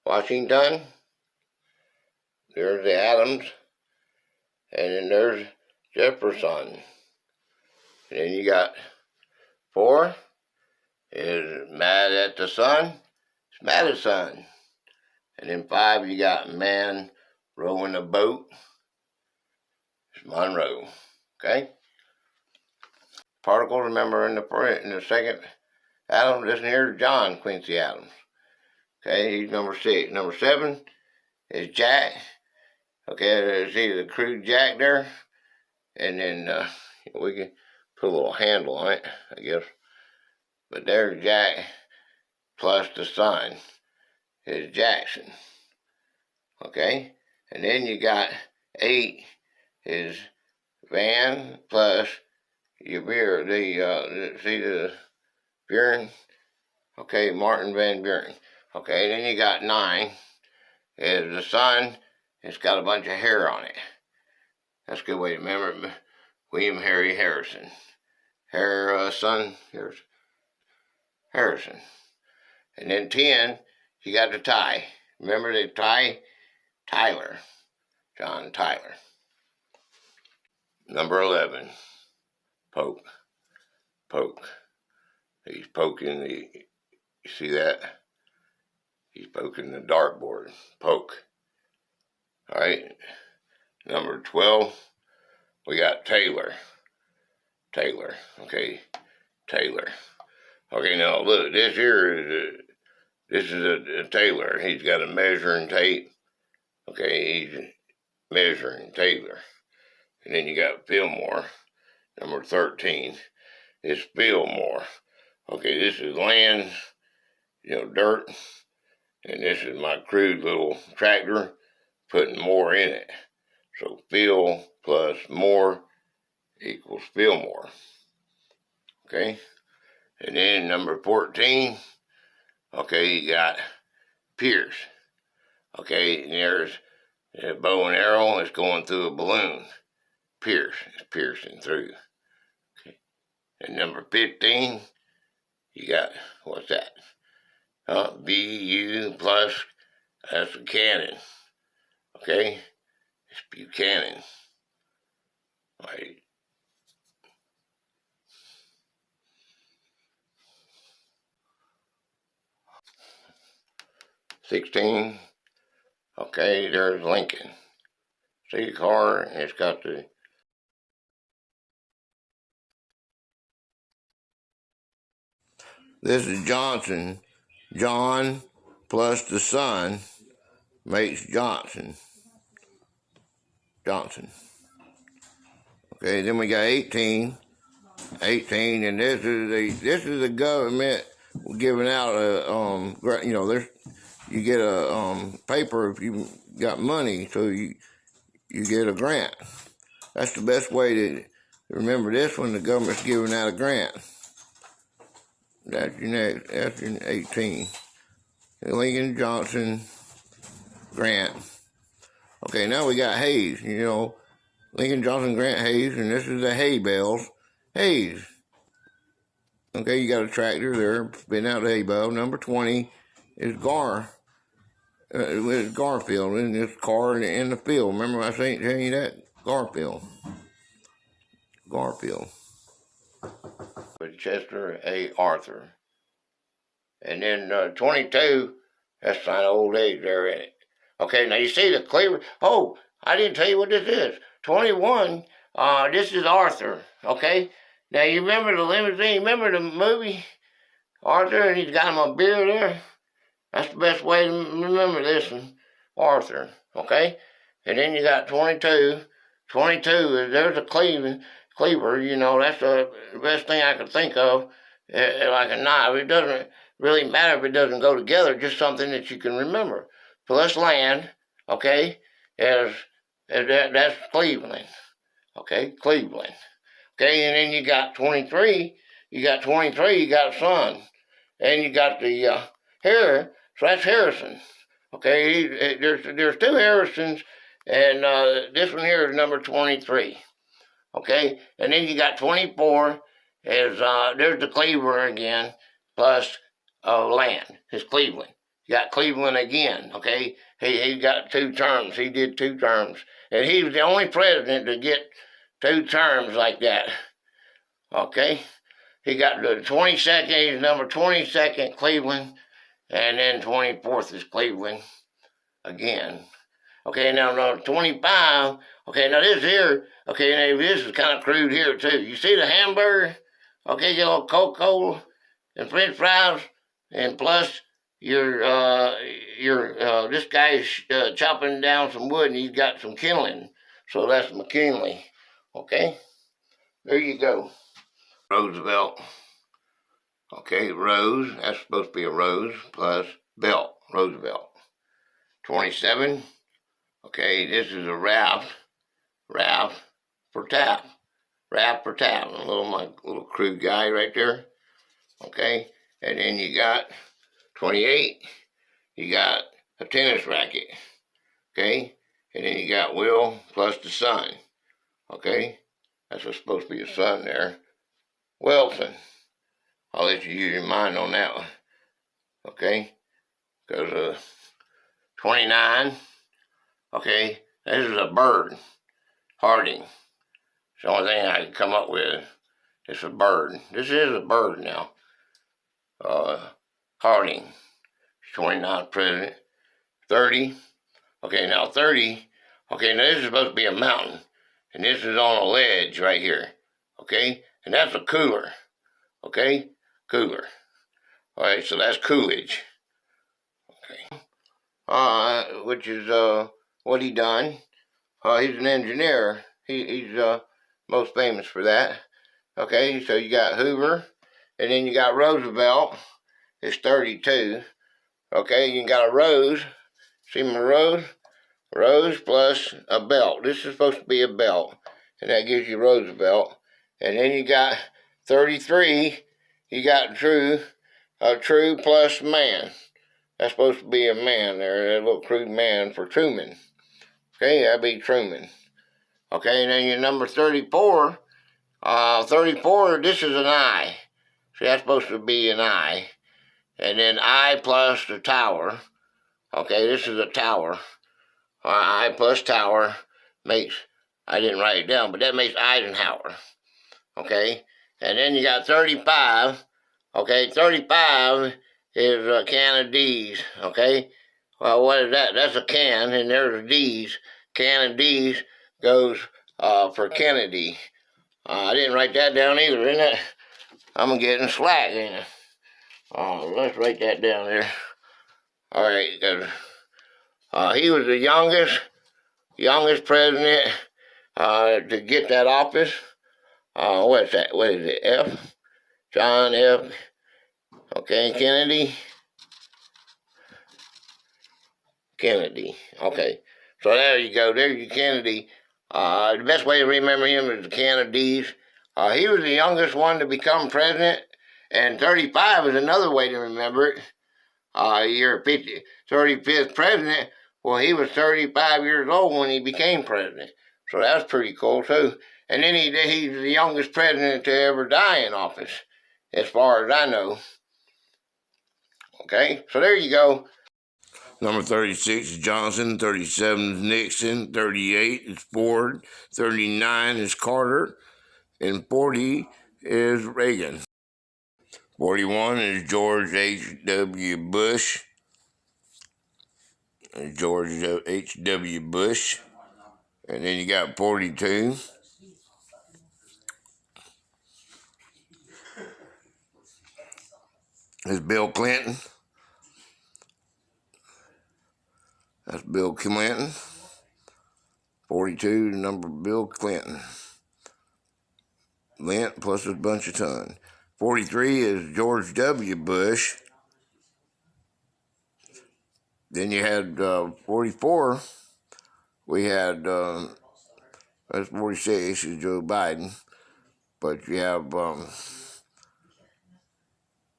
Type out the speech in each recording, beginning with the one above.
Washington. There's the Adams. And then there's Jefferson. And then you got 4 is Mad at the Sun. It's Madison. And then 5 you got Man Rowing a Boat. It's Monroe. Okay? Particles, remember, in the second Adams, this here is John Quincy Adams. Okay, he's number 6. Number 7 is Jack. Okay, see the crude Jack there? And then we can put a little handle on it, I guess. But there's Jack plus the Sun is Jackson. Okay? And then you got 8 is Van plus your beer, see the Buren? Okay, Martin Van Buren. Okay, then you got 9 is the Sun. It's got a bunch of hair on it. That's a good way to remember it. William Harry Harrison. Son Harrison. And then 10, you got the tie. Remember the tie? Tyler. John Tyler. Number 11, Poke. Poke. He's poking the, you see that? He's poking the dartboard. Poke. All right. Number 12, we got Taylor. Taylor. Okay. Taylor. Okay, now look, this here is a Taylor. He's got a measuring tape. Okay, he's measuring Taylor. And then you got Fillmore. Number 13 is Fillmore. Okay, this is land, dirt. And this is my crude little tractor putting more in it. So Fill plus more equals Fillmore. Okay? And then number 14, okay, you got Pierce. Okay, and there's a bow and arrow. It's going through a balloon. Pierce. It's piercing through. Okay. And number 15, you got, what's that? BU plus, that's a cannon. Okay? It's Buchanan. Right. $16. Okay, there's Lincoln. See the car? It's got the this is Johnson. John plus the Sun makes Johnson. Johnson. Okay, then we got 18. 18, and this is the government giving out a there's you get a paper if you got money, so you get a grant. That's the best way to remember this when the government's giving out a grant. That's your next. That's your 18. Lincoln Johnson grant. Okay, now we got Hayes. Lincoln Johnson Grant Hayes, and this is the hay bales. Hayes. Okay, you got a tractor there, spitting out the hay bale. Number 20 is Garfield in this car in the field. Remember I saying telling you that? Garfield. Chester A. Arthur. And then 22, that's kind of old age there in it. Okay, now you see the cleaver. Oh, I didn't tell you what this is. 21, this is Arthur, okay? Now you remember the limousine, remember the movie? Arthur, and he's got him a beer there. That's the best way to remember this one, Arthur, okay? And then you got 22. 22 is, there's a cleaver, that's the best thing I could think of, like a knife. It doesn't really matter if it doesn't go together, just something that you can remember. Plus land, okay, that's Cleveland, okay, Cleveland. Okay, and then you got 23, you got Sun, and you got the hair, so that's Harrison. Okay, there's 2 Harrisons, and this one here is number 23. Okay, and then you got 24, there's the cleaver again, plus land, it's Cleveland. You got Cleveland again, okay? He got 2 terms. He did 2 terms. And he was the only president to get 2 terms like that, okay? He got the 22nd, he's number 22nd, Cleveland, and then 24th is Cleveland again. Okay, now 25, okay, now this here, okay, now this is kind of crude here too. You see the hamburger? Okay, your little Coca-Cola and French fries, and plus this guy's chopping down some wood and he's got some kindling. So that's McKinley. Okay, there you go. Roosevelt. Okay, Rose, that's supposed to be a rose, plus belt, Roosevelt. 27, okay, this is a Ralph for tap. Ralph for tap, my little crude guy right there. Okay, and then you got 28, you got a tennis racket. Okay, and then you got Will plus the sun. Okay, that's what's supposed to be a sun there. Wilson. I'll let you use your mind on that one. Okay, because 29, okay, this is a bird. Harding. It's the only thing I can come up with. It's a bird. This is a bird now. Harding. 29th president. 30. Okay, now 30. Okay, now this is supposed to be a mountain. And this is on a ledge right here. Okay, and that's a cooler. Okay, cooler. All right, so that's Coolidge. Okay. Which is what he done. He's an engineer. He's most famous for that. Okay, so you got Hoover, and then you got Roosevelt. It's 32. Okay, you got a rose. See my rose? Rose plus a belt. This is supposed to be a belt, and that gives you Roosevelt. And then you got 33. You got True plus man. That's supposed to be a man there, a little crude man for Truman. Okay, that'd be Truman. Okay, and then your number 34. 34, this is an I. See, that's supposed to be an I. And then I plus the tower. Okay, this is a tower. I plus tower makes, I didn't write it down, but that makes Eisenhower. Okay, and then you got 35. Okay, 35 is a can of D's. Okay, well, what is that? That's a can, and there's a D's. Can of D's goes for Kennedy. I didn't write that down either, isn't it? I'm getting slack, ain't I? Let's write that down there. All right, because he was the youngest president to get that office. What's that? What is it? F? John F. Okay, Kennedy. Okay, so there you go. There's your Kennedy. The best way to remember him is the Kennedys. He was the youngest one to become president, and 35 is another way to remember it. Your 35th president, well, he was 35 years old when he became president. So that's pretty cool, too. And then he's the youngest president to ever die in office, as far as I know. Okay, so there you go. Number 36 is Johnson, 37 is Nixon, 38 is Ford, 39 is Carter, and 40 is Reagan. 41 is George H.W. Bush. George H.W. Bush. And then you got 42. Is Bill Clinton. That's Bill Clinton. 42, the number Bill Clinton. Lint plus a bunch of ton. 43 is George W. Bush. Then you had 44. We had, that's 46 is Joe Biden. But you have,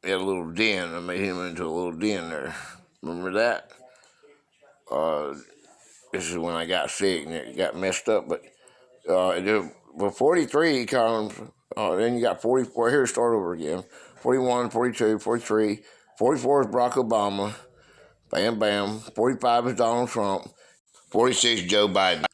he had a little den. I made him into a little den there. Remember that? This is when I got sick and it got messed up. But 43 comes, then you got 44. Here, start over again. 41, 42, 43. 44 is Barack Obama. Bam, bam. 45 is Donald Trump. 46 Joe Biden.